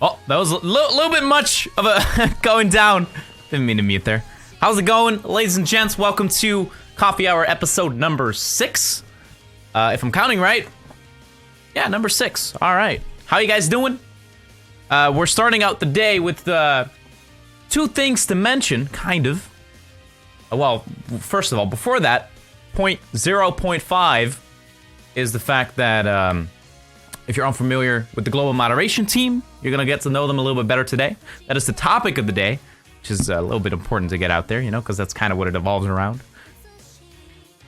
Oh, that was a little bit much of a going down. Didn't mean to mute there. How's it going, ladies and gents? Welcome to Coffee Hour episode number 6. If I'm counting right. Yeah, number 6. All right. How you guys doing? We're starting out the day with 2 things to mention, kind of. Well, first of all, before that, 0.5 is the fact that if you're unfamiliar with the global moderation team, you're going to get to know them a little bit better today. That is the topic of the day, which is a little bit important to get out there, you know, because that's kind of what it evolves around.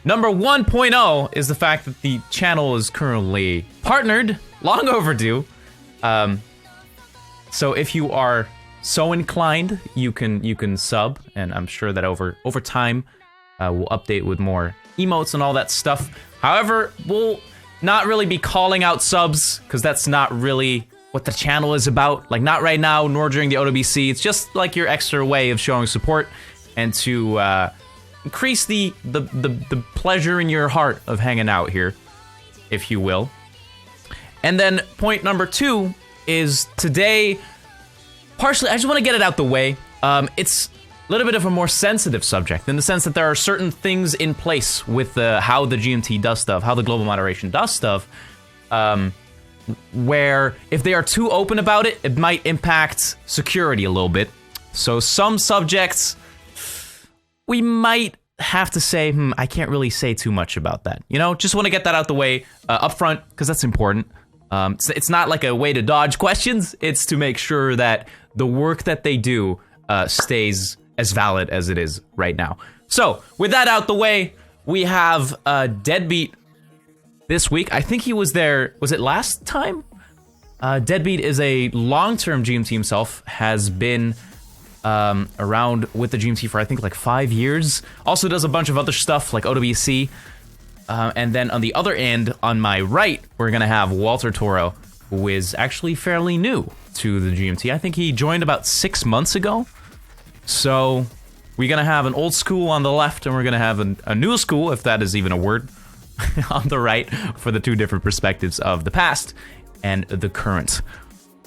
Number 1.0 is the fact that the channel is currently partnered, long overdue. So if you are so inclined, you can sub, and I'm sure that over time we'll update with more emotes and all that stuff. However, we'll not really be calling out subs, because that's not really what the channel is about. Like, not right now, nor during the OWC. It's just like your extra way of showing support and to increase the pleasure in your heart of hanging out here, if you will. And then point number 2 is today, partially, I just want to get it out the way. It's a little bit of a more sensitive subject, in the sense that there are certain things in place with how the GMT does stuff, how the global moderation does stuff, where if they are too open about it, it might impact security a little bit. So some subjects, we might have to say, I can't really say too much about that. You know, just want to get that out the way up front, because that's important. It's not like a way to dodge questions, it's to make sure that the work that they do stays as valid as it is right now. So, with that out the way, we have Deadbeat this week. I think he was there, was it last time? Deadbeat is a long-term GMT himself, has been around with the GMT for I think like 5 years. Also does a bunch of other stuff like OWC. And then on the other end, on my right, we're gonna have WalterToro, who is actually fairly new to the GMT. I think he joined about 6 months ago. So we're gonna have an old school on the left, and we're gonna have a new school, if that is even a word, on the right, for the 2 different perspectives of the past and the current.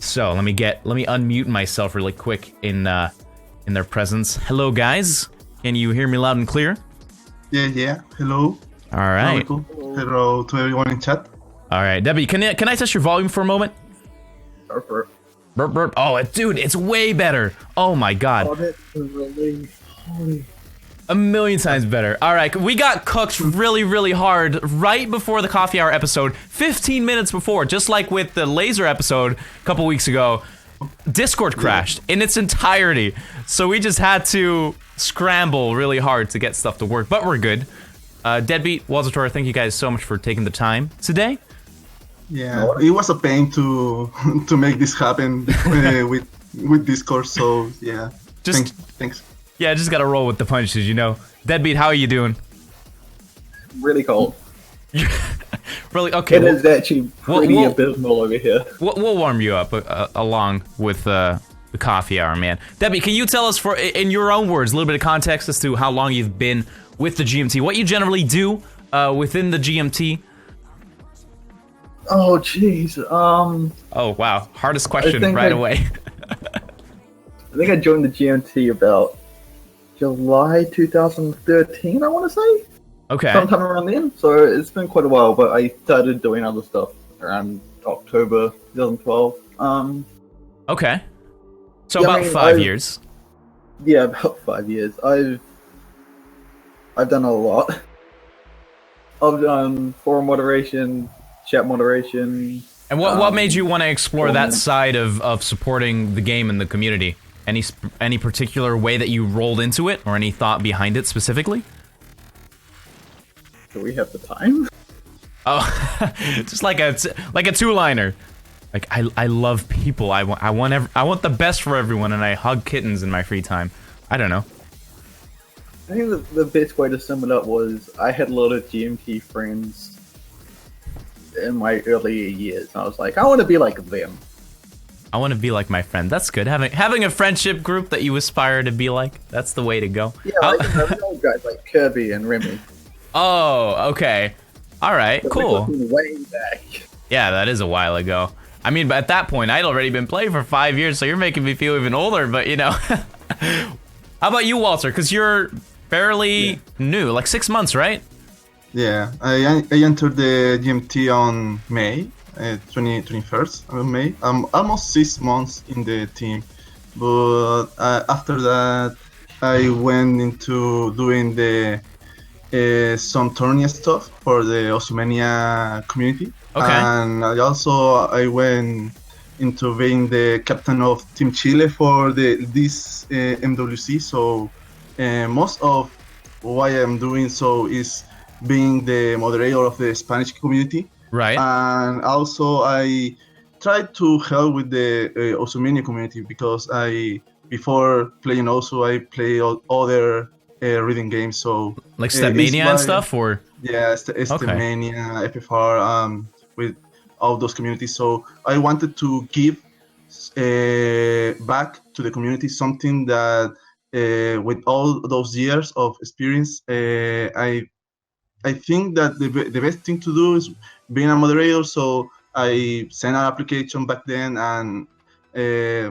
So let me unmute myself really quick in their presence. Hello, guys. Can you hear me loud and clear? Yeah. Hello. All right. Hello to everyone in chat. All right, Debbie, can I test your volume for a moment? Burp. Burp, burp. Oh, dude, it's way better. Oh my god. Oh, that's really holy. A million times better. All right, we got cooked really, really hard right before the Coffee Hour episode, 15 minutes before, just like with the Laser episode a couple weeks ago. Discord crashed in its entirety, so we just had to scramble really hard to get stuff to work, but we're good. Deadbeat, WalterToro, thank you guys so much for taking the time today. Yeah, it was a pain to make this happen with Discord, so yeah. Thanks. Yeah, just gotta roll with the punches, you know. Deadbeat, how are you doing? Really cold. Really? Okay. It is actually pretty abysmal over here. We'll warm you up along with the Coffee Hour, man. Debbie, can you tell us, in your own words, a little bit of context as to how long you've been with the GMT, what you generally do within the GMT? Oh, jeez. Oh, wow. Hardest question right away. I think I joined the GMT about July 2013, I want to say? Okay. Sometime around then. So it's been quite a while, but I started doing other stuff around October 2012. Okay. So yeah, about 5 years. Yeah, about 5 years. I've done a lot. I've done forum moderation, chat moderation. And what made you want to explore that side of supporting the game and the community? Any particular way that you rolled into it, or any thought behind it specifically? Do we have the time? Oh, just like a 2-liner. Like, I love people. I want the best for everyone, and I hug kittens in my free time. I don't know. I think the best way to sum it up was I had a lot of GMT friends in my earlier years. And I was like, I want to be like them. I want to be like my friend. That's good. Having a friendship group that you aspire to be like, that's the way to go. Yeah, like the old guys like Kirby and Remy. Oh, okay. All right, cool. Way back. Yeah, that is a while ago. I mean, but at that point, I'd already been playing for 5 years, so you're making me feel even older. But you know, how about you, Walter? Because you're fairly new, like 6 months, right? Yeah, I entered the GMT on May, 21st of May. I'm almost 6 months in the team, but after that, I went into doing the some tourney stuff for the Osumania community. Okay. And I went into being the captain of Team Chile for this MWC. So most of what I'm doing so is being the moderator of the Spanish community. Right. And also I tried to help with the Osumania community because before playing also I play other reading games. So Like Stepmania and stuff, or yeah, Stepmania, FFR, with all those communities. So I wanted to give back to the community something that, with all those years of experience, I think that the best thing to do is being a moderator. So I sent an application back then, and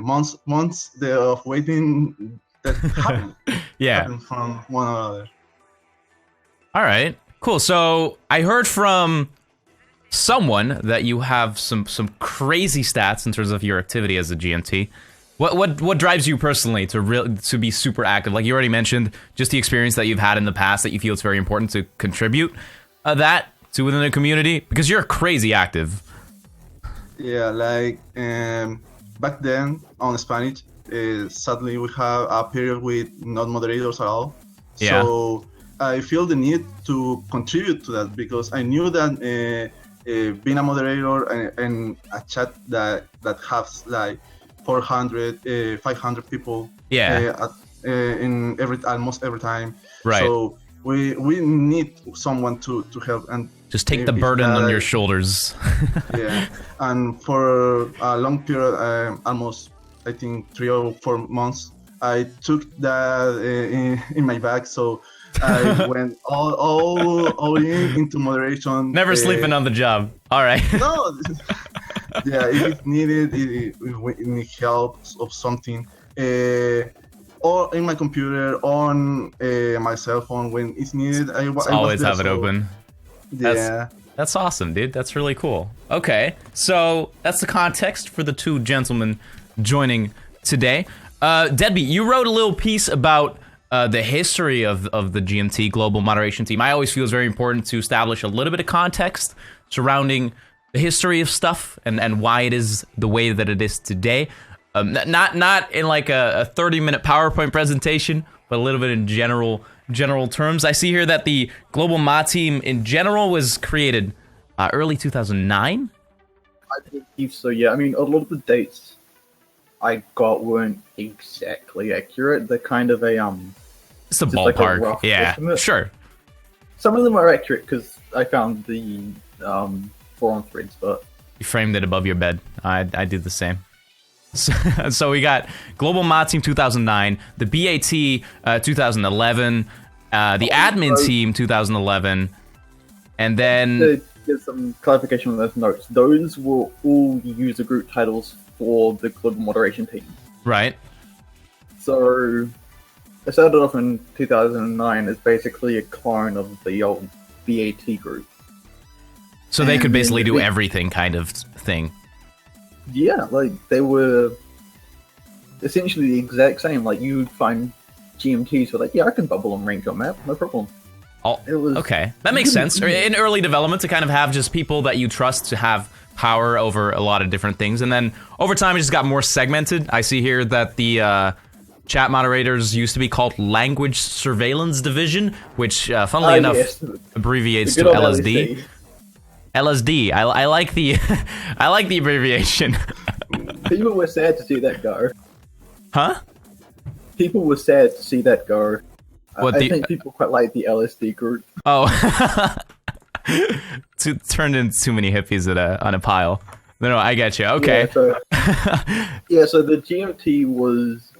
months of waiting that happened. yeah. Happened from one another. All right, cool. So I heard from someone that you have some crazy stats in terms of your activity as a GMT. What drives you personally to be super active? Like you already mentioned, just the experience that you've had in the past that you feel it's very important to contribute that to within the community, because you're crazy active. Yeah, like back then on Spanish, sadly we have a period with not moderators at all. Yeah. So I feel the need to contribute to that because I knew that being a moderator and a chat that has like 400, 500 people. Yeah. In almost every time. Right. So we need someone to help and just take the burden on your shoulders. Yeah, and for a long period, almost I think 3 or 4 months, I took that in my bag. So I went all into moderation. Never sleeping on the job. All right. No. Yeah, if it's needed, if we need help of something, or in my computer, on my cell phone when it's needed, I always have it open. Yeah. That's awesome, dude. That's really cool. Okay, so that's the context for the two gentlemen joining today. Deadbeat, you wrote a little piece about the history of the GMT Global Moderation Team. I always feel it's very important to establish a little bit of context surrounding the history of stuff and why it is the way that it is today. Not in like a 30-minute PowerPoint presentation, but a little bit in general terms. I see here that the Global Mod Team in general was created early 2009. I believe so, yeah. I mean, a lot of the dates I got weren't exactly accurate. They're kind of it's a Like ballpark. a rough yeah, estimate. Sure. Some of them are accurate because I found the forum threads, but You framed it above your bed. I did the same. So we got Global Mod Team 2009, the BAT 2011, the Admin Team 2011, and then to get some clarification on those notes, those were all user group titles for the Global Moderation Team. right. So it started off in 2009 as basically a clone of the old BAT group. So they could And basically then do the- everything kind of thing. Yeah, like they were essentially the exact same. Like you'd find GMTs who are like, yeah, I can bubble and rank your map, no problem. Oh, It was- okay. That makes sense. In early development, to kind of have just people that you trust to have power over a lot of different things. And then over time, it just got more segmented. I see here that the chat moderators used to be called Language Surveillance Division, which, funnily enough, yes. abbreviates The to good old LSD. LSD. I like the I like the abbreviation. People were sad to see that go. Huh? People were sad to see that go. What, I the- think people quite like the LSD group. Oh. Turned into too many hippies on a pile. No, I get you. Okay. So the GMT was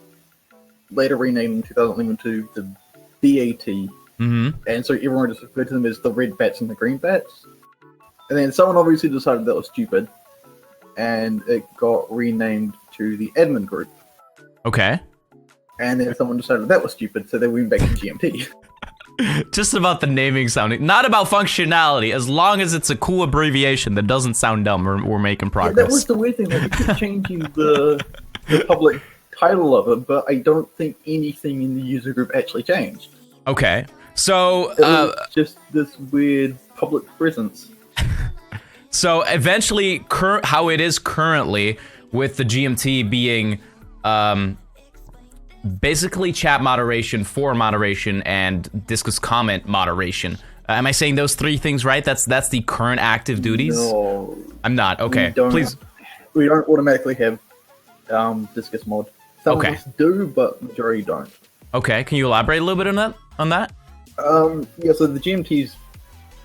later renamed in 2011 to the BAT, Mm-hmm. and so everyone just referred to them as the red bats and the green bats. And then someone obviously decided that was stupid, and it got renamed to the admin group. Okay. And then someone decided that was stupid, so they went back to GMT. Just about the naming sounding, not about functionality. As long as it's a cool abbreviation that doesn't sound dumb, we're making progress. Yeah, that was the weird thing. Like, they keep changing the public title of it, but I don't think anything in the user group actually changed. Okay, so It was just this weird public presence. So eventually, how it is currently, with the GMT being basically chat moderation, forum moderation, and Discuss comment moderation. Am I saying those three things right? That's the current active duties? No, I'm not. Okay, please. We don't automatically have Discuss mod. Some Okay. of us do, but majority don't. Okay, can you elaborate a little bit on that? Yeah, so the GMT's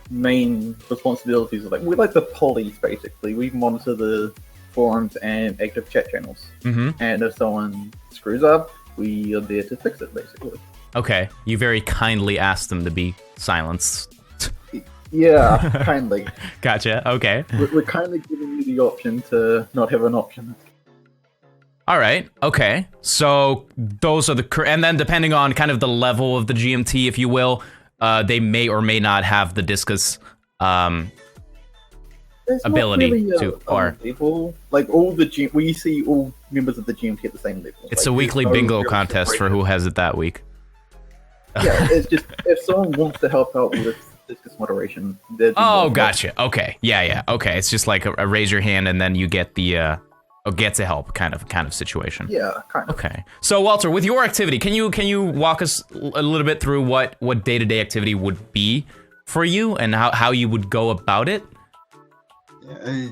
main responsibilities are we're like the police, basically. We monitor the forums and active chat channels. Mm-hmm. And if someone screws up, we are there to fix it, basically. Okay, you very kindly asked them to be silenced. Yeah, kindly. Gotcha, okay. We're kindly giving you the option to not have an option. All right, okay. So those are and then depending on kind of the level of the GMT, if you will, they may or may not have the Discuss There's ability not really to, or level. Like all the we see all members of the GMT at the same level. it's Like, a weekly there's no bingo real contest for separation. who has it that week. Yeah, it's just if someone wants to help out with Discuss moderation, they're Oh, gotcha. Okay, yeah. Okay, it's just like a raise your hand and then you get the get to help kind of situation. Yeah, kind of. Okay. So Walter, with your activity, can you walk us a little bit through what day-to-day activity would be for you and how you would go about it?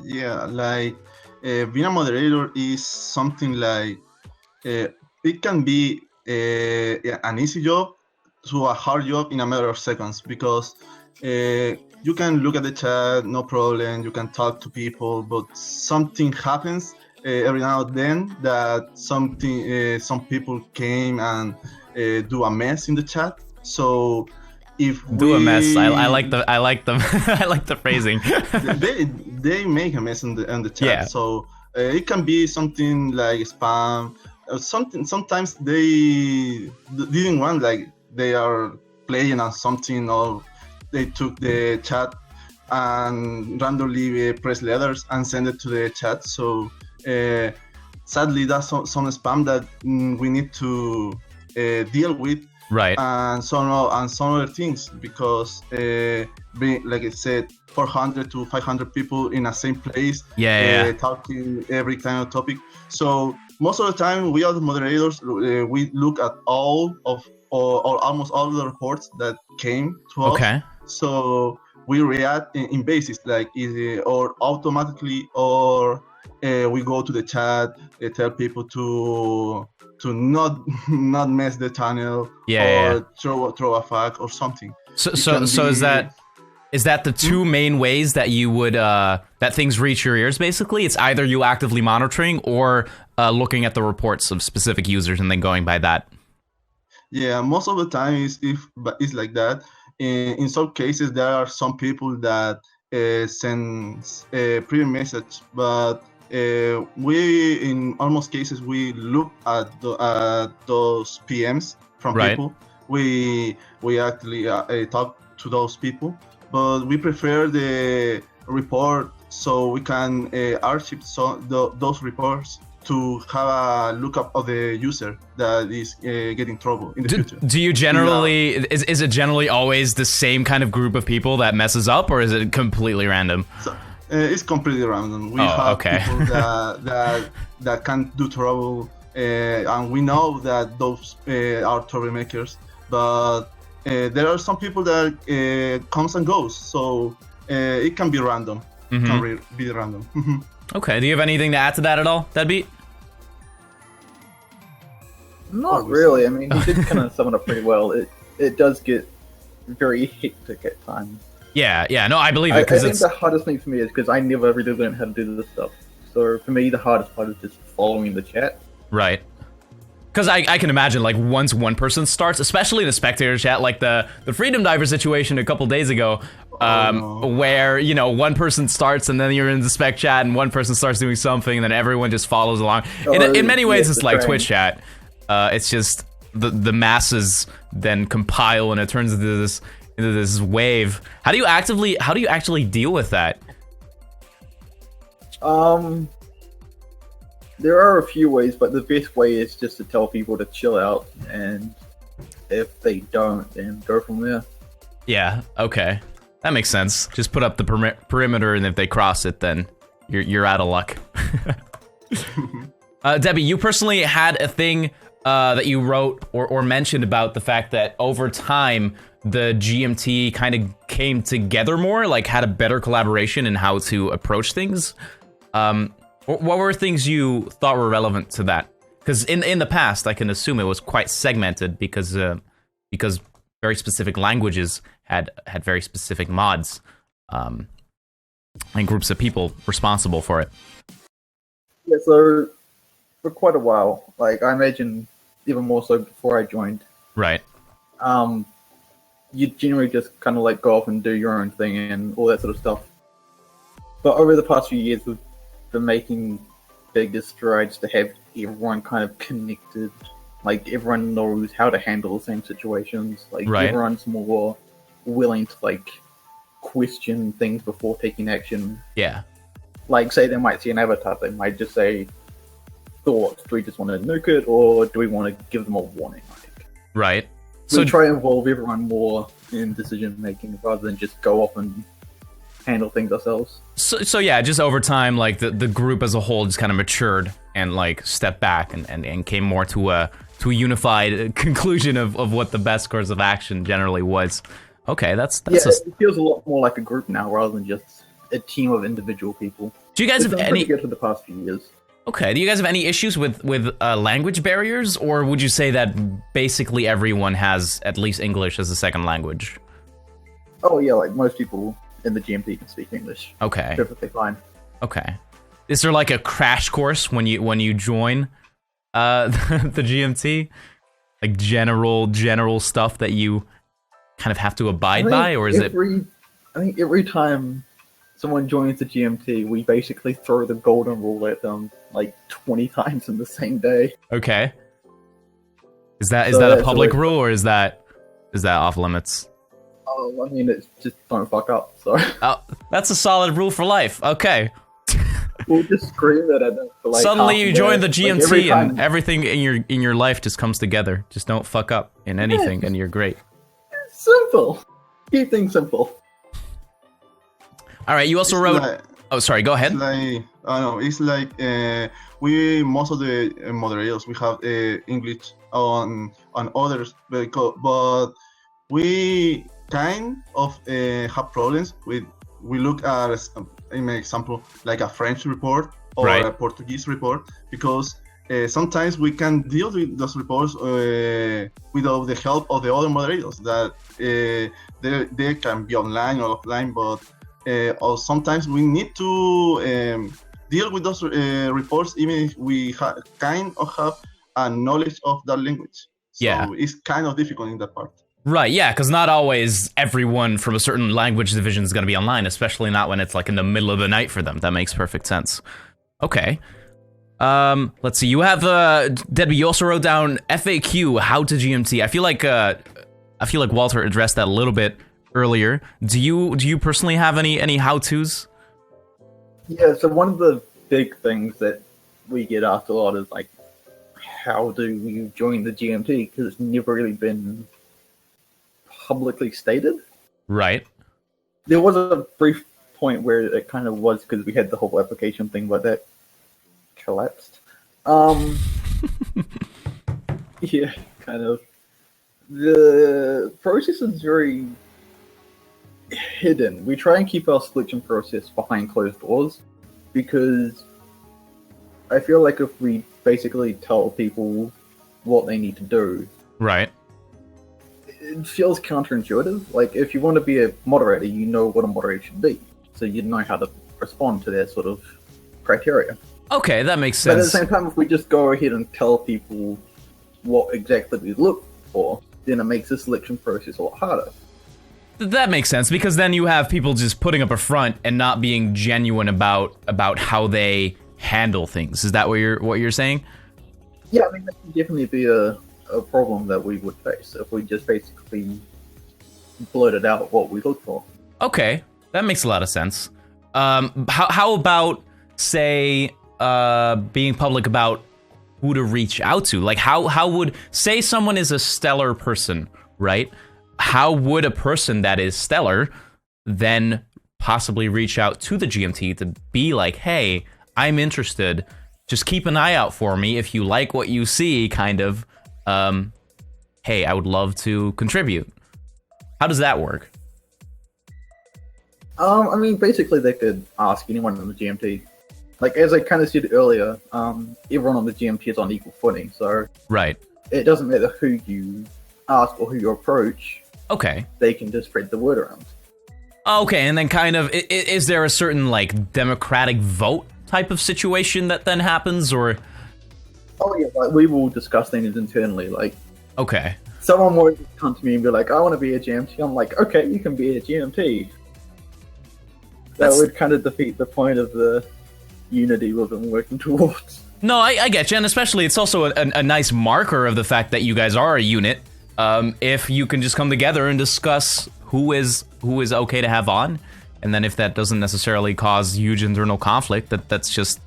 Yeah, like being a moderator is something like it can be an easy job to a hard job in a matter of seconds, because you can look at the chat, no problem, you can talk to people, but something happens every now and then that some people came and do a mess in the chat. So if Do a mess. I like the I like the phrasing. they make a mess in the chat. Yeah. So it can be something like spam, or something. Sometimes they didn't want, like they are playing on something, or they took the chat and randomly press letters and send it to the chat. So sadly, that's some spam that we need to deal with. Right. And some other things, because like I said, 400 to 500 people in the same place, Yeah. talking every kind of topic. So most of the time, we are the moderators. We look at all of or almost all of the reports that came to us. Okay. So we react in basis, like either or automatically, or we go to the chat, tell people to not mess the channel, or throw a flag or something. So is that the two main ways that you would that things reach your ears? Basically, it's either you actively monitoring or looking at the reports of specific users and then going by that. Yeah, most of the time it's like that. In some cases, there are some people that send a private message, but we, in almost cases, we look at those PMs from people. We actually talk to those people, but we prefer the report so we can archive those reports to have a lookup of the user that is getting trouble in the future. Do you generally, is it generally always the same kind of group of people that messes up, or is it completely random? So, it's completely random. We have people that can do trouble, and we know that those are troublemakers, but there are some people that comes and goes, so it can be random. Mm-hmm. Can be random. Okay, do you have anything to add to that at all, Deadbeat? Not really. I mean, he did kind of sum it up pretty well. It does get very hectic at times. Yeah, no, I believe it, I because think it's... the hardest thing for me is because I never really learned how to do this stuff. So for me, the hardest part is just following the chat. Right. Because I can imagine, like, once one person starts, especially the spectator chat, like the Freedom Diver situation a couple days ago, no. where, you know, one person starts and then you're in the spec chat and one person starts doing something and then everyone just follows along. In many ways, it's like Twitch chat. It's just the masses then compile and it turns into this wave. How do you actually deal with that? There are a few ways, but the best way is just to tell people to chill out, and if they don't, then go from there. Yeah, okay. That makes sense. Just put up the perimeter, and if they cross it, then you're out of luck. Debbie, you personally had a thing that you wrote or mentioned about the fact that over time, the GMT kind of came together more, like had a better collaboration in how to approach things. What were things you thought were relevant to that? Because in the past, I can assume it was quite segmented because very specific languages had very specific mods, and groups of people responsible for it. Yeah, so for quite a while, like I imagine even more so before I joined, Right. You generally just kind of like go off and do your own thing and all that sort of stuff. But over the past few years, we've been making bigger strides to have everyone kind of connected. Like everyone knows how to handle the same situations. Like everyone's more willing to like question things before taking action. Yeah. Like say they might see an avatar, they might just say, "Thoughts? Do we just want to nuke it, or do we want to give them a warning?" Like, right. So try to involve everyone more in decision making rather than just go off and handle things ourselves. So yeah, just over time, like the group as a whole just kind of matured and like stepped back and came more to a unified conclusion of what the best course of action generally was. Okay, that's it feels a lot more like a group now rather than just a team of individual people. Do you guys have any good for the past few years? Okay, do you guys have any issues with language barriers, or would you say that basically everyone has at least English as a second language? Oh yeah, like most people in the GMT can speak English. Okay. Perfectly fine. Okay. Is there like a crash course when you join the GMT? Like general stuff that you kind of have to abide by, or is it? I think every time someone joins the GMT, we basically throw the golden rule at them like 20 times in the same day. Okay. Is that a public rule, or is that off limits? Oh, I mean, it's just don't fuck up. So. Oh, that's a solid rule for life. Okay. We'll just scream that at them for like suddenly you join the GMT like and everything in your life just comes together. Just don't fuck up in anything, and you're great. It's simple. Keep things simple. All right. You also wrote. Oh, sorry. Go ahead. It's like we most of the moderators we have English on others, but we kind of have problems with. We look at, in an example, like a French report or a Portuguese report, because sometimes we can deal with those reports without the help of the other moderators. That they can be online or offline, but or sometimes we need to deal with those reports even if we kind of have a knowledge of that language. So it's kind of difficult in that part. Right, yeah, because not always everyone from a certain language division is going to be online, especially not when it's like in the middle of the night for them. That makes perfect sense. Okay. Let's see. You have Debbie. You also wrote down FAQ. How to GMT. I feel like Walter addressed that a little bit earlier. Do you personally have any how-tos? Yeah. So one of the big things that we get asked a lot is like, how do you join the GMT? Because it's never really been publicly stated. Right. There was a brief point where it kind of was because we had the whole application thing, but that collapsed. Yeah, kind of. The process is very hidden. We try and keep our selection process behind closed doors because I feel like if we basically tell people what they need to do, right, it feels counterintuitive. Like, if you want to be a moderator, you know what a moderator should be. So you know how to respond to their sort of criteria. Okay, that makes sense. But at the same time, if we just go ahead and tell people what exactly we look for, then it makes the selection process a lot harder. That makes sense, because then you have people just putting up a front and not being genuine about how they handle things. Is that what you're saying? Yeah, I mean, that could definitely be a problem that we would face if we just basically blurted out what we look for. Okay, that makes a lot of sense. How about, say, being public about who to reach out to? Like, how would, say someone is a stellar person, right? How would a person that is stellar then possibly reach out to the GMT to be like, hey, I'm interested, just keep an eye out for me if you like what you see, kind of, hey, I would love to contribute. How does that work? I mean, basically, they could ask anyone on the GMT. Like, as I kind of said earlier, everyone on the GMT is on equal footing, so Right. it doesn't matter who you ask or who you approach. Okay. They can just spread the word around. Okay, and then kind of, is there a certain, like, democratic vote type of situation that then happens, or? Oh yeah, like, we will discuss things internally. Like, Okay. someone will come to me and be like, I want to be a GMT. I'm like, okay, you can be a GMT. That would kind of defeat the point of the unity we've been working towards. No, I get you, and especially it's also a nice marker of the fact that you guys are a unit. If you can just come together and discuss who is okay to have on, and then if that doesn't necessarily cause huge internal conflict, that's just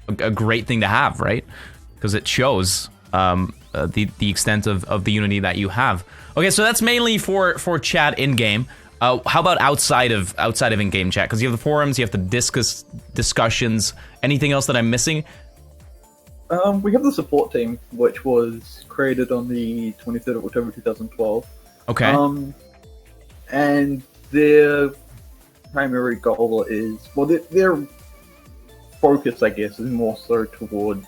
a great thing to have, right? Because it shows the extent of the unity that you have. Okay, so that's mainly for chat in game. How about outside of in-game chat? Because you have the forums, you have the discussions. Anything else that I'm missing? We have the support team, which was created on the 23rd of October 2012. Okay. And their primary goal is, well, their focus, I guess, is more so towards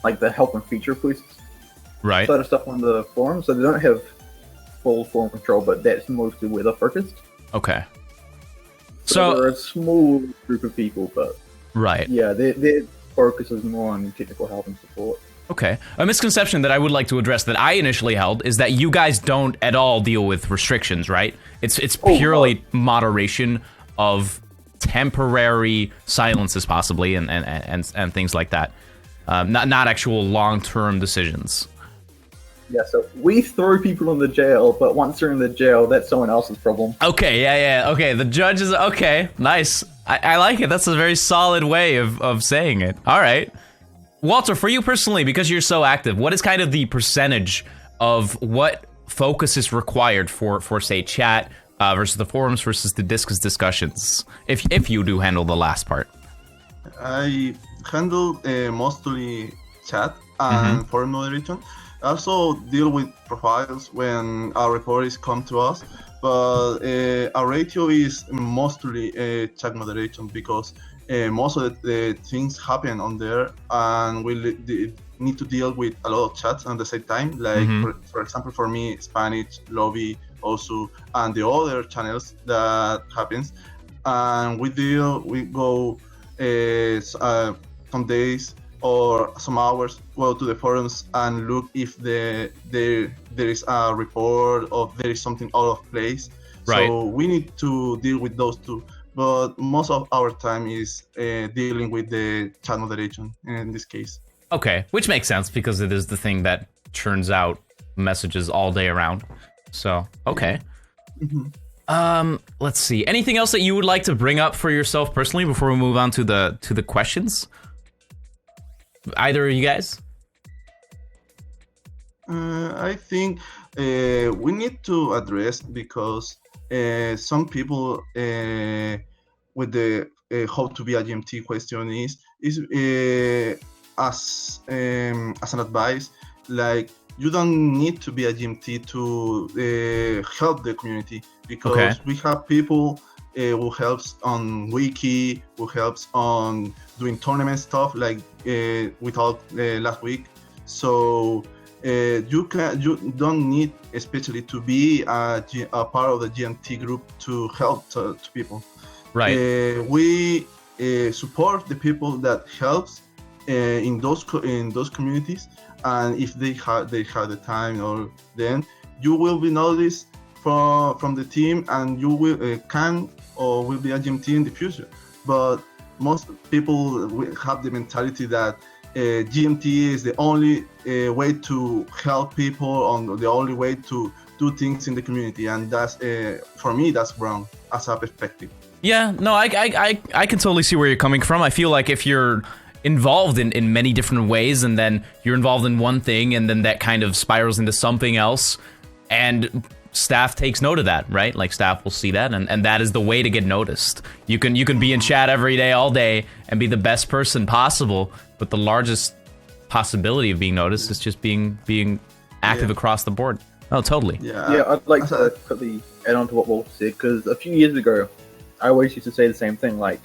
like the help and feature requests Right. side of stuff on the forum. So they don't have full forum control, but that's mostly where they're focused. Okay. So So they're a small group of people, but right. yeah, their focus is more on technical help and support. Okay. A misconception that I would like to address that I initially held is that you guys don't at all deal with restrictions, right? It's purely moderation of temporary silences, possibly, and things like that. Not actual long-term decisions. Yeah, so we throw people in the jail, but once they're in the jail, that's someone else's problem. Okay, yeah. Okay, the judge is okay. Nice. I like it. That's a very solid way of saying it. All right. Walter, for you personally, because you're so active, what is kind of the percentage of what focus is required for say, chat versus the forums versus the Discus discussions, if you do handle the last part? I handle mostly chat and forum moderation. I also deal with profiles when our reporters come to us, but our ratio is mostly chat moderation because most of the things happen on there, and we need to deal with a lot of chats at the same time. Like, for example, for me, Spanish, lobby, also, and the other channels that happens. And we go some days or some hours, go to the forums and look if there is a report or there is something out of place. Right. So we need to deal with those two. But most of our time is dealing with the chat moderation in this case. Okay, which makes sense because it is the thing that churns out messages all day around. So, okay. Let's see. Anything else that you would like to bring up for yourself personally before we move on to the questions? Either of you guys? I think we need to address because some people with the how to be a GMT question is as an advice, like, you don't need to be a GMT to help the community, because we have people who helps on wiki, who helps on doing tournament stuff, like we talked last week. So you don't need especially to be a part of the GMT group to help to people. Right. We support the people that helps in those communities, and if they have the time, or then you will be noticed from the team, and you will can or will be a GMT in the future. But most people have the mentality that GMT is the only way to help people, on the only way to do things in the community, and that's for me that's wrong as a perspective. Yeah, no, I can totally see where you're coming from. I feel like if you're involved in many different ways, and then you're involved in one thing, and then that kind of spirals into something else, and staff takes note of that, right? Like, staff will see that, and that is the way to get noticed. You can be in chat every day, all day, and be the best person possible, but the largest possibility of being noticed is just being active across the board. Oh, totally. Yeah, I'd like to quickly add on to what Walter said, because a few years ago, I always used to say the same thing, like,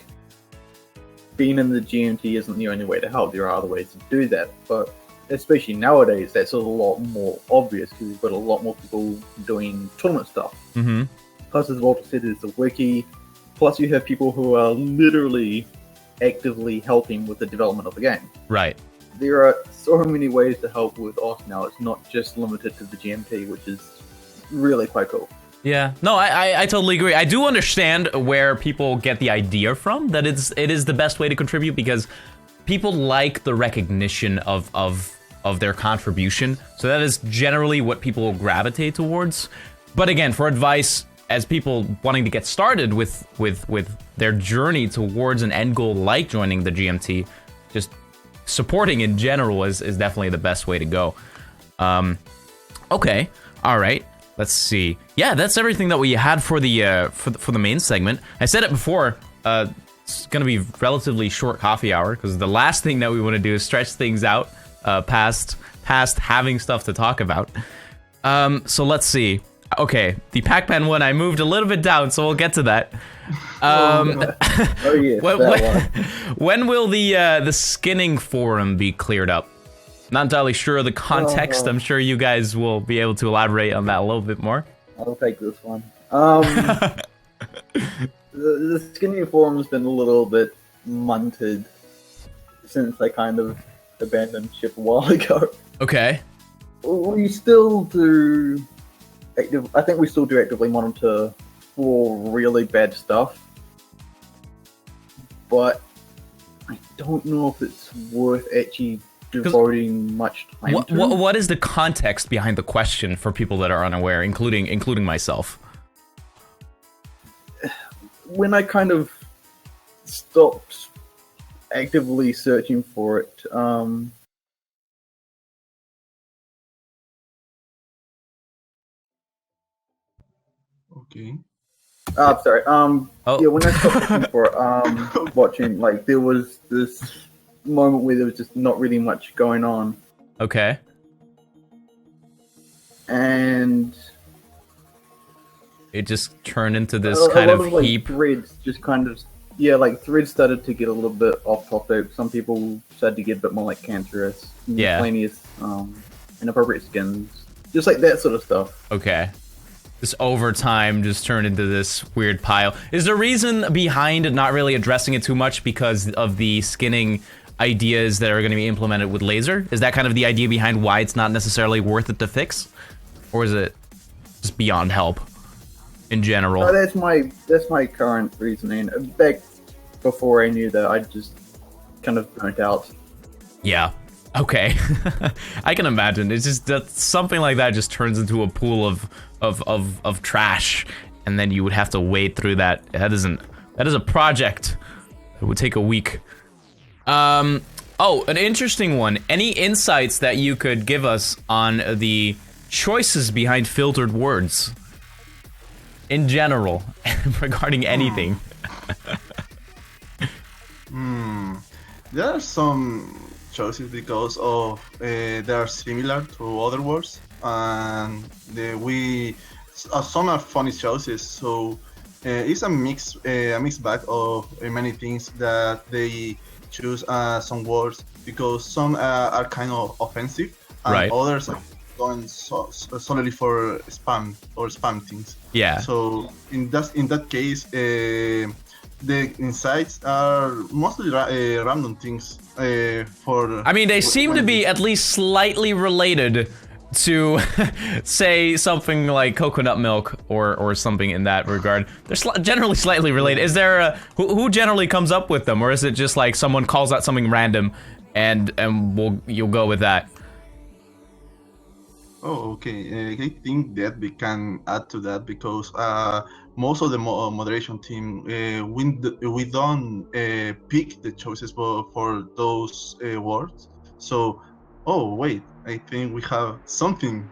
being in the GMT isn't the only way to help. There are other ways to do that, but especially nowadays, that's a lot more obvious because we've got a lot more people doing tournament stuff. Mm-hmm. Plus, as Walter said, there's the wiki. Plus, you have people who are literally actively helping with the development of the game. Right. There are so many ways to help with OS now. It's not just limited to the GMT, which is really quite cool. Yeah, no, I totally agree. I do understand where people get the idea from, that it is the best way to contribute, because people like the recognition of their contribution. So that is generally what people gravitate towards. But again, for advice, as people wanting to get started with their journey towards an end goal like joining the GMT, just supporting in general is definitely the best way to go. Okay, all right. Let's see. Yeah, that's everything that we had for the for the main segment. I said it before. It's gonna be relatively short coffee hour, because the last thing that we want to do is stretch things out past having stuff to talk about. So let's see. Okay, the Pac-Man one, I moved a little bit down, so we'll get to that. Oh yeah. When will the skinning forum be cleared up? Not entirely sure of the context. I'm sure you guys will be able to elaborate on that a little bit more. I'll take this one. The skinny forum's been a little bit munted since I kind of abandoned ship a while ago. Okay. We still do I think we still do actively monitor for really bad stuff, but I don't know if it's worth actually devoting much time to. What is the context behind the question for people that are unaware, including myself? When I kind of stopped actively searching for it, Okay. sorry. Yeah, when I stopped looking for it, watching, like, there was this moment where there was just not really much going on. Okay. And it just turned into this kind of like, heap. Threads just kind of, threads started to get a little bit off topic. Some people started to get a bit more like cancerous, miscellaneous, inappropriate skins, just like that sort of stuff. Okay. This over time just turned into this weird pile. Is the reason behind not really addressing it too much because of the skinning ideas that are going to be implemented with laser? Is that kind of the idea behind why it's not necessarily worth it to fix? Or is it just beyond help in general? No, that's my current reasoning. Back before I knew that, I just kind of burnt out. Yeah. Okay. I can imagine. It's just that something like that just turns into a pool of trash, and then you would have to wade through that. That is a project. It would take a week. Oh, an interesting one. Any insights that you could give us on the choices behind filtered words in general regarding anything? There are some choices because of they are similar to other words, and some are funny choices. So it's a mixed bag of many things that they choose some words because some are kind of offensive, and right. Others are going solely for spam things. Yeah. So in that case, the insights are mostly random things. I mean, they seem to be at least slightly related to say something like coconut milk or something in that regard. They're generally slightly related. Is there a, who generally comes up with them, or is it just like someone calls out something random and you'll go with that? Oh, okay. I think that we can add to that because most of the moderation team, we don't pick the choices for those words. So, oh wait, I think we have something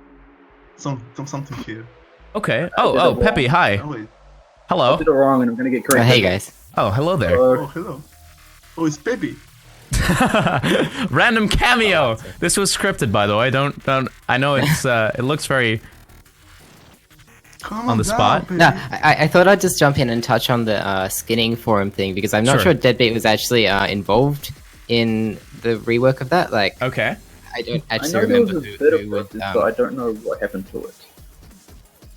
here. Okay. Oh, Peppy, hi. Oh wait. I Hello. did it wrong and I'm gonna get corrected. Hey guys. Oh, hello there. Oh, hello. Oh, it's Peppy. Random cameo. This was scripted, by the way. Don't. I know it's. It looks very Come on the down, spot. Peppy. No, I thought I'd just jump in and touch on the skinning forum thing because I'm not Sure. sure Deadbeat was actually involved in the rework of that. Like, Okay. I don't I actually know there was remember a bit of who was. process, but I don't know what happened to it.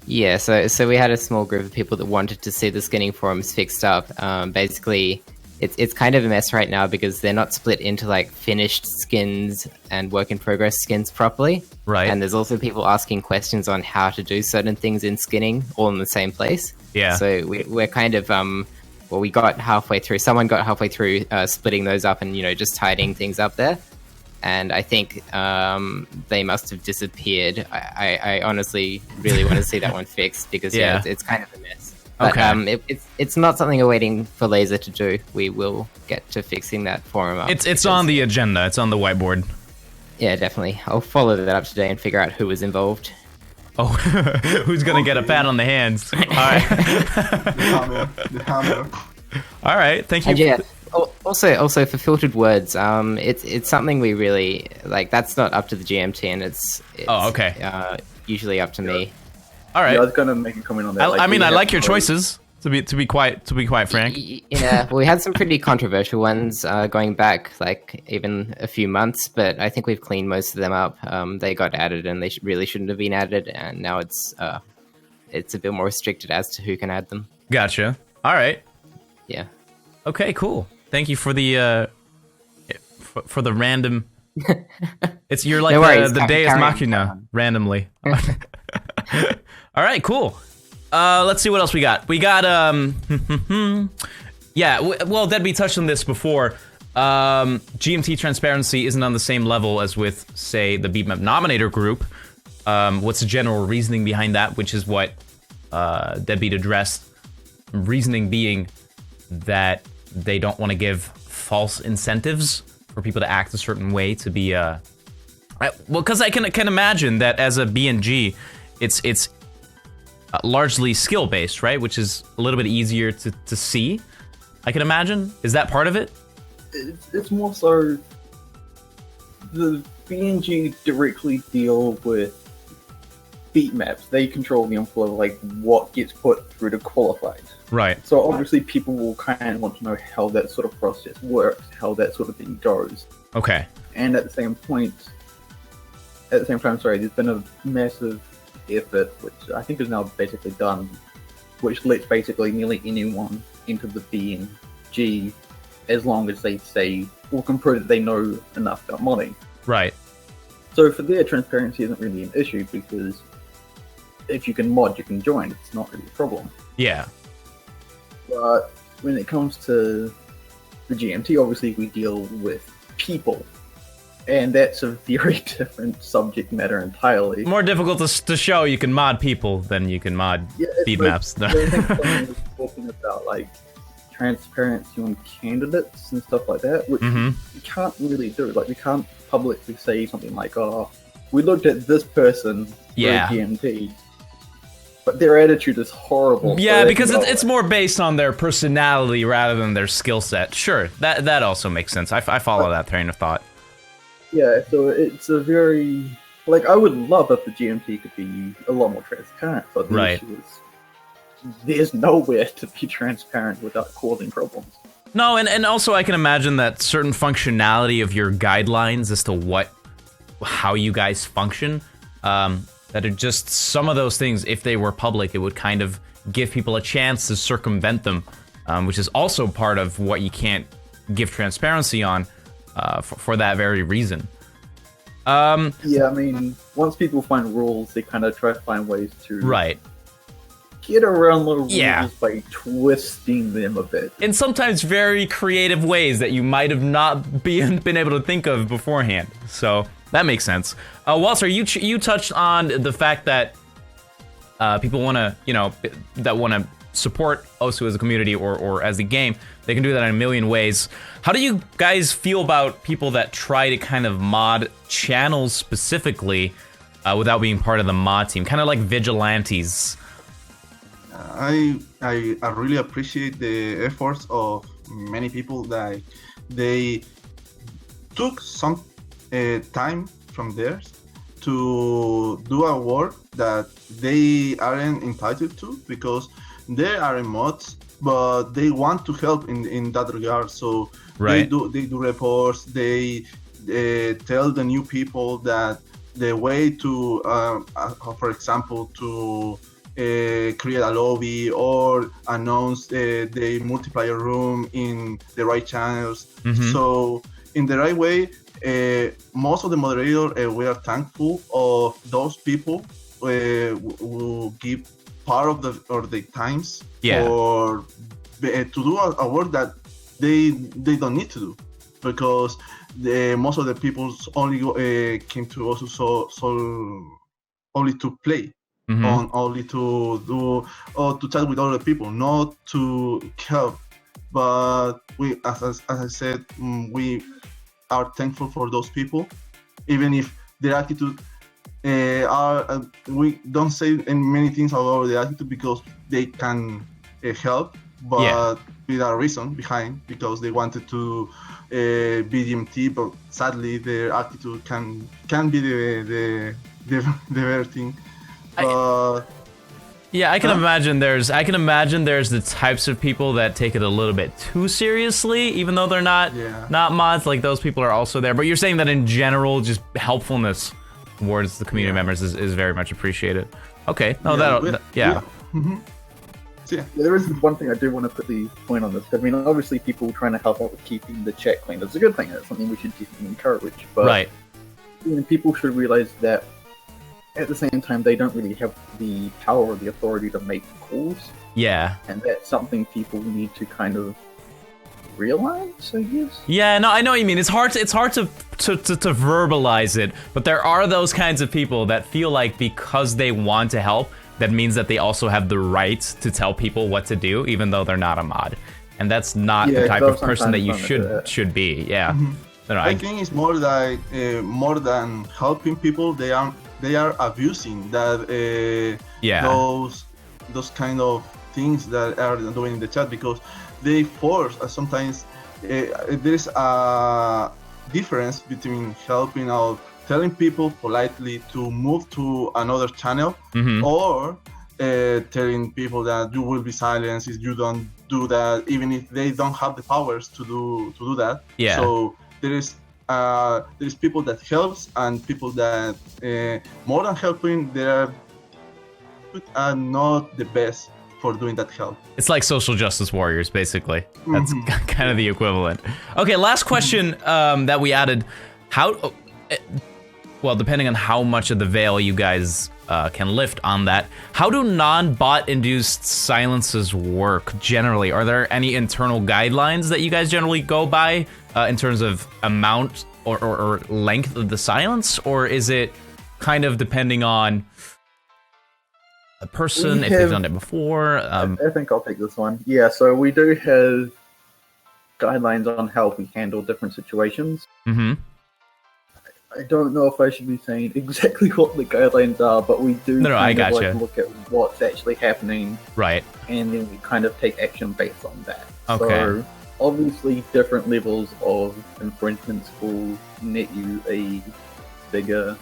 Yeah, so we had a small group of people that wanted to see the skinning forums fixed up. Basically, it's kind of a mess right now because they're not split into like finished skins and work in progress skins properly. Right. And there's also people asking questions on how to do certain things in skinning all in the same place. Yeah. So we're kind of well, we got halfway through. Someone got halfway through splitting those up and just tidying things up there. And I think they must have disappeared. I honestly really want to see that one fixed because Yeah. it's kind of a mess. But Okay. it's not something we're waiting for Laser to do. We will get to fixing that forum up. It's on the agenda. It's on the whiteboard. Yeah, definitely. I'll follow that up today and figure out who was involved. Oh, who's gonna get a pat on the hands? All right. The hammer. All right. Thank you. And yeah, also for filtered words, it's something we really like. That's not up to the GMT, and it's Oh, okay. Usually up to me. All Yeah, I right. was gonna make a comment on that. I mean, we I have like your to- choices. To be quite frank. Yeah, well, we had some pretty controversial ones going back, like even a few months, but I think we've cleaned most of them up. They got added, and they really shouldn't have been added, and now it's a bit more restricted as to who can add them. Gotcha. All right. Yeah. Okay. Cool. Thank you for the for the random. You're like No worries, the Deus carry on. Machina randomly. All right. Cool. Let's see what else we got. We got yeah. Well, Deadbeat touched on this before. GMT transparency isn't on the same level as with, say, the Beatmap Nominator group. What's the general reasoning behind that? Which is what Deadbeat addressed. Reasoning being that they don't want to give false incentives for people to act a certain way to be well, because I can imagine that as a BNG, it's largely skill based, right? Which is a little bit easier to see. I can imagine. Is that part of it? It's more so the BNG directly deal with beat maps. They control the inflow of like what gets put through the qualified. Right. So obviously people will kind of want to know how that sort of process works, how that sort of thing goes. Okay. And at the same time, sorry, there's been a massive effort, which I think is now basically done, which lets basically nearly anyone into the BNG as long as they say or can prove that they know enough about modding. Right. So for their transparency isn't really an issue because if you can mod, you can join. It's not really a problem. Yeah. But when it comes to the GMT, obviously we deal with people. And that's a very different subject matter entirely. More difficult to show you can mod people than you can mod beat maps. I think someone was talking about like transparency on candidates and stuff like that, which Mhm. we can't really do. Like we can't publicly say something like, "Oh, we looked at this person for Yeah. a GMT, but their attitude is horrible." Yeah, so because they can it's more based on their personality rather than their skill set. Sure, that also makes sense. I follow that train of thought. Yeah, so it's a very like I would love if the GMT could be a lot more transparent, but the Right. issue is there's nowhere to be transparent without causing problems. No, and also I can imagine that certain functionality of your guidelines as to how you guys function, that are just some of those things, if they were public, it would kind of give people a chance to circumvent them, which is also part of what you can't give transparency on for that very reason. Yeah, I mean, once people find rules, they kind of try to find ways to Right. get around the rules Yeah. by twisting them a bit. In sometimes very creative ways that you might have not been able to think of beforehand. So that makes sense. Walter, you touched on the fact that people want to, that want to support Osu as a community or as a game. They can do that in a million ways. How do you guys feel about people that try to kind of mod channels specifically without being part of the mod team? Kind of like vigilantes. I really appreciate the efforts of many people that they took some time from theirs to do a work that they aren't entitled to because they are in mods, but they want to help in that regard. So Right. they do reports. They tell the new people that the way to, for example, to create a lobby or announce the multiplayer room in the right channels. Mhm. So in the right way, most of the moderators, we are thankful of those people who give part of the times Yeah. for to do a work that they don't need to do because most of the people only came to us so only to play. Mhm. On only to do or to chat with other people, not to help. But we, as I said, we are thankful for those people, even if their attitude are. We don't say many things about their attitude because they can help, but Yeah. with a reason behind because they wanted to be GMT, but sadly their attitude can be the better thing. Yeah, I can Huh? imagine there's the types of people that take it a little bit too seriously, even though they're not Yeah. not mods. Like those people are also there. But you're saying that in general, just helpfulness towards the community members is very much appreciated. Okay, no, yeah. Mm-hmm. So, yeah. There is one thing I do want to put the point on this. I mean, obviously, people trying to help out with keeping the chat clean. That's a good thing. That's something we should definitely encourage. But Right. people should realize that at the same time, they don't really have the power or the authority to make calls. Yeah. And that's something people need to kind of realize, I guess. Yeah, no, I know what you mean. It's hard to verbalize it, but there are those kinds of people that feel like because they want to help, that means that they also have the right to tell people what to do, even though they're not a mod. And that's not the type of person that you should be. Yeah. No, I think it's more like more than helping people. They are abusing that those kind of things that are doing in the chat because they force sometimes there's a difference between helping out, telling people politely to move to another channel, or telling people that you will be silenced if you don't do that, even if they don't have the powers to do that. Yeah. So there's people that helps and people that more than helping, they are not the best for doing that help. It's like social justice warriors, basically. That's kind of the equivalent. Okay, last question that we added. Well, depending on how much of the veil you guys can lift on that, how do non-bot induced silences work generally? Are there any internal guidelines that you guys generally go by in terms of amount or length of the silence? Or is it kind of depending on a person, if they've done it before? I think I'll take this one. Yeah, so we do have guidelines on how we handle different situations. I don't know if I should be saying exactly what the guidelines are, but we do look at what's actually happening. Right. And then we kind of take action based on that. Okay. So obviously different levels of infringements will net you a bigger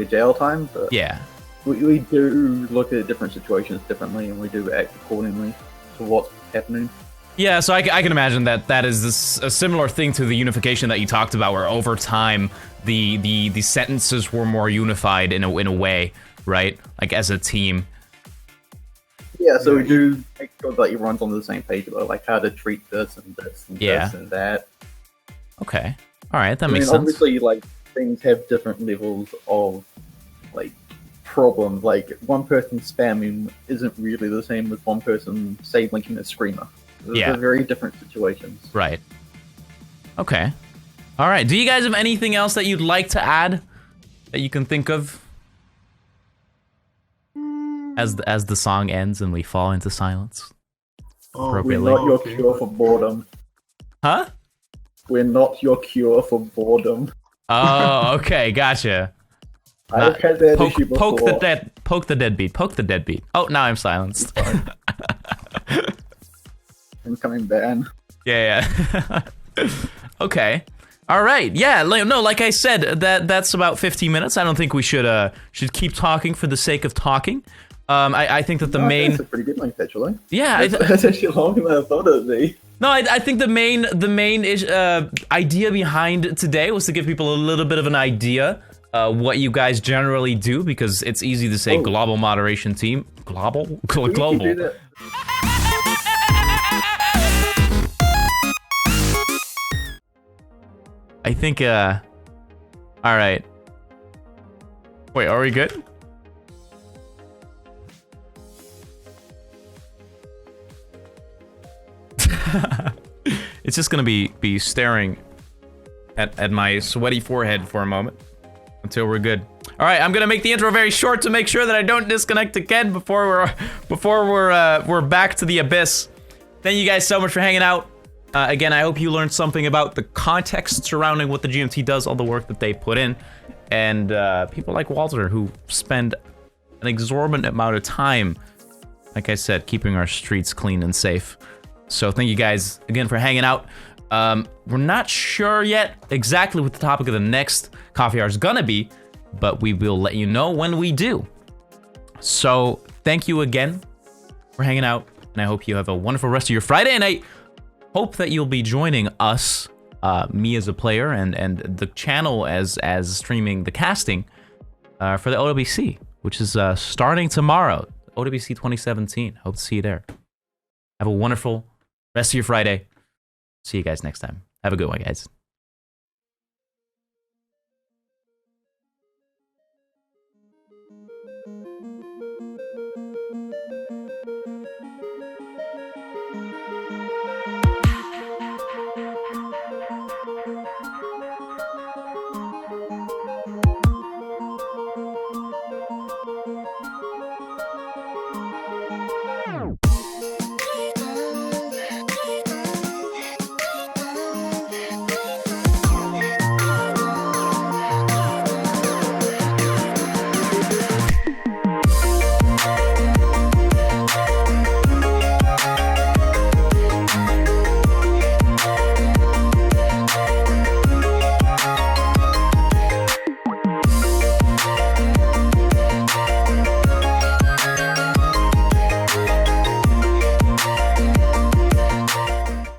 jail time, but yeah, we do look at different situations differently and we do act accordingly to what's happening. Yeah, so I can imagine that is a similar thing to the unification that you talked about, where over time the sentences were more unified in a way, right? Like as a team. Yeah, so we do make sure that everyone's on the same page about like how to treat this and this and this and that. Okay, all right, that makes sense. Obviously, like things have different levels of like problems. Like one person spamming isn't really the same as one person say linking a screamer. They're very different situations. Right. Okay. All right. Do you guys have anything else that you'd like to add that you can think of as the song ends and we fall into silence? Oh, We're Appropriately. not your Okay. cure for boredom. Huh? We're not your cure for boredom. Oh, okay. Gotcha. I've had that Poke, issue before. poke the deadbeat. Poke the deadbeat. Oh, now I'm silenced. Incoming ban. Yeah. Okay. All right. Yeah. No, like I said, that's about 15 minutes. I don't think we should keep talking for the sake of talking. I think that the main. That's a pretty good length, actually. Yeah. That's actually longer than I thought it would be. No, I think the main idea behind today was to give people a little bit of an idea what you guys generally do, because it's easy to say global moderation team. Global? We can do Global. that. I think, alright. Wait, are we good? It's just gonna be staring at my sweaty forehead for a moment until we're good. All right, I'm gonna make the intro very short to make sure that I don't disconnect again before we're back to the abyss. Thank you guys so much for hanging out. Again, I hope you learned something about the context surrounding what the GMT does, all the work that they put in, and people like Walter who spend an exorbitant amount of time, like I said, keeping our streets clean and safe. So thank you guys again for hanging out. We're not sure yet exactly what the topic of the next coffee hour is gonna be, but we will let you know when we do. So thank you again for hanging out, and I hope you have a wonderful rest of your Friday, and I hope that you'll be joining us, me as a player and the channel as streaming the casting for the OWC, which is starting tomorrow, OWC 2017. Hope to see you there. Have a wonderful rest of your Friday. See you guys next time. Have a good one, guys.